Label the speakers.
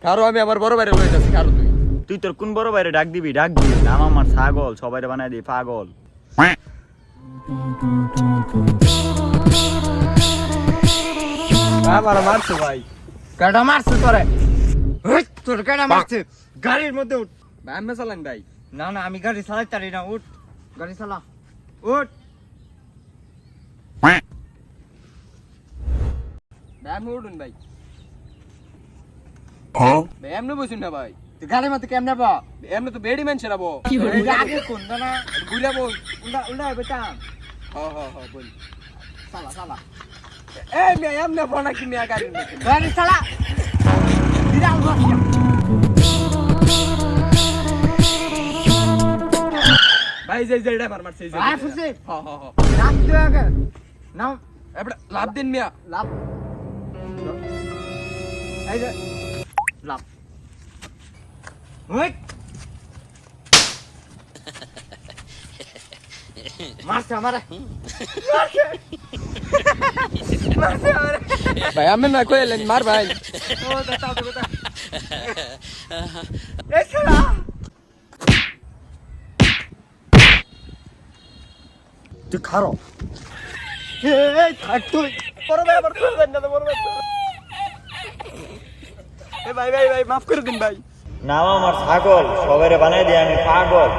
Speaker 1: কারো আমি আমার বড় বাইরে লয়ে যাচ্ছি কারো
Speaker 2: তুই তোর কোন বড় বাইরে ডাক দিবি নাম আমার ছাগল সবাই বানাই দিই পাগল।
Speaker 1: আমার মারছে ভাই
Speaker 3: কেডা মারছে তোরে? তোর কেডা মারছে? গাড়ির মধ্যে উঠ।
Speaker 1: ভাই আমি চালান ভাই
Speaker 3: না না আমি গাড়ি চালাতে পারি না, উঠ গাড়ি চালা উঠ।
Speaker 1: ভাই আমি উঠুন ভাই ভাই এমনি বসুন না ভাই
Speaker 3: তুই গাড়ির মধ্যে কেমনে বা?
Speaker 1: এমনি তো বেডি মেনছে না বো
Speaker 3: আগে কোন না
Speaker 1: ঘুরাবো
Speaker 3: উল্টা উল্টা বেটা
Speaker 1: হ বল
Speaker 3: চালা চালা
Speaker 1: এই মিয়া এমনি বনা কি মিয়া গাড়ির মধ্যে
Speaker 3: গাড়ি চালা দিরা উঠা।
Speaker 1: ভাই যে যে ড্রাইভার মারছে এই যে
Speaker 3: ভাই ফুসে
Speaker 1: হ
Speaker 3: নাম দে আগে নাম
Speaker 1: এবড়া লাভ দিন মিয়া
Speaker 3: লাভ এই যে লাভ ওই মারছে আমারে মারছে আমারে
Speaker 1: ভাই আমি না কইলেন মার ভাই
Speaker 3: ও দাদা দাদা এই শালা
Speaker 2: তুই খারো
Speaker 3: এই থাক তুই
Speaker 1: বড় ভাই আবার কই দেন না বড় ভাই এ ভাই ভাই ভাই মাফ করে দিন ভাই।
Speaker 2: নাম আমার ছাগল সবাই বানাই দিই আমি পাগল।